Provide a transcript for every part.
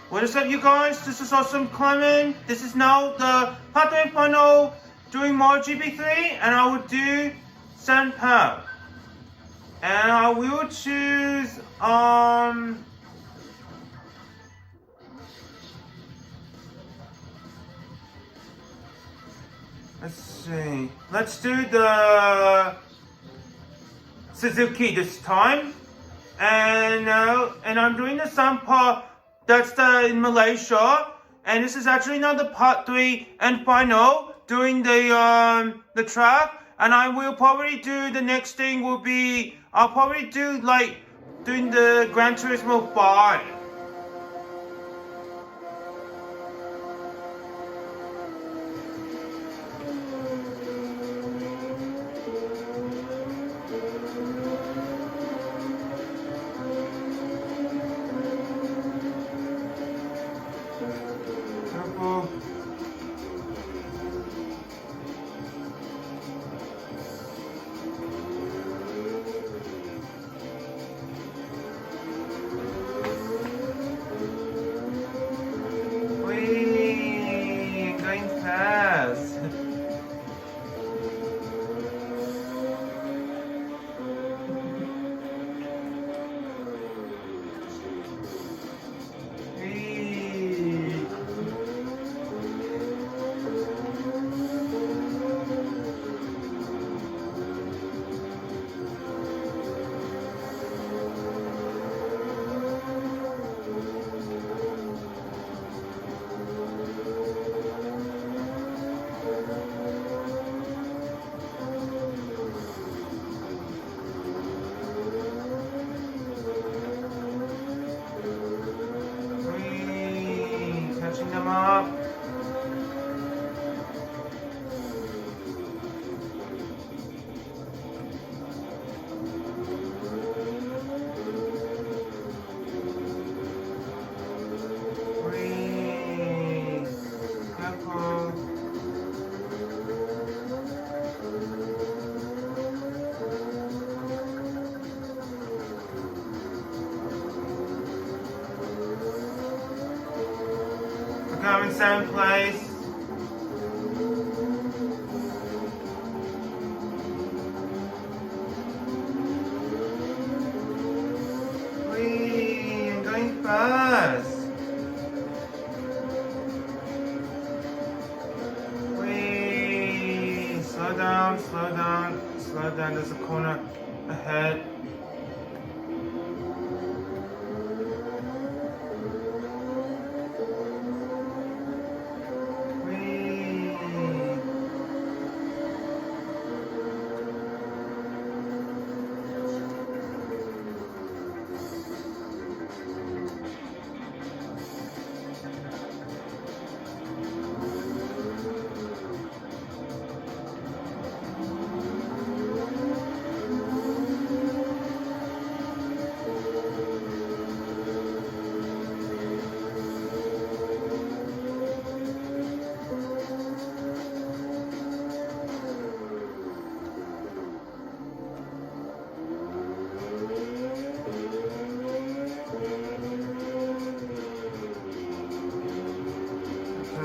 What is up, you guys? This is Awesome Clement. This is now the part-time final doing MotoGP 3, and I will do San Pao. And I will choose let's see. Let's do the Suzuki this time. And I'm doing the San Pao. That's in Malaysia, and this is actually now the part 3 and final doing the track. And I will probably do the next thing will be I'll probably do like doing the Gran Turismo 5. Catching them up. Careful. We're going same place. Whee, I'm going fast. Whee, slow down, slow down, slow down. There's a corner ahead.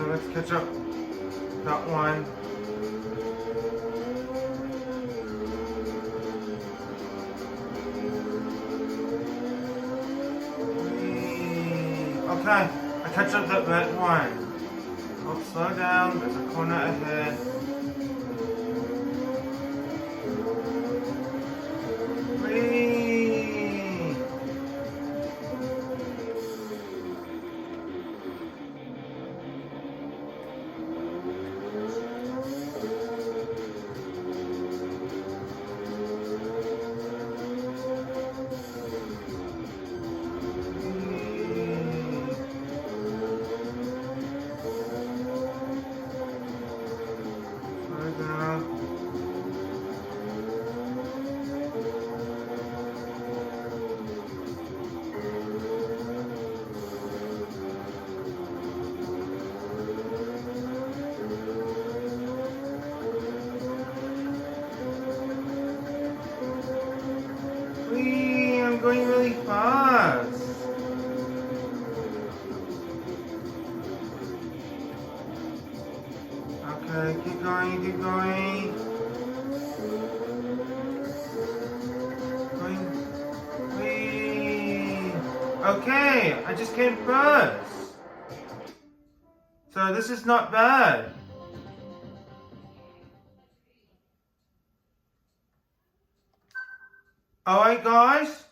Let's catch up. That one. Okay, I catch up that red one. Oh, slow down. There's a corner ahead. Keep going, keep going. Whee. Okay, I just came first. So this is not bad. Alright guys.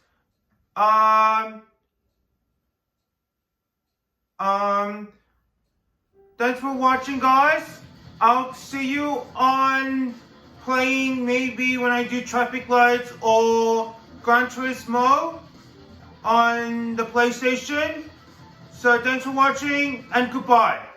Thanks for watching guys. I'll see you on playing maybe when I do traffic lights or Gran Turismo on the PlayStation. So thanks for watching and goodbye.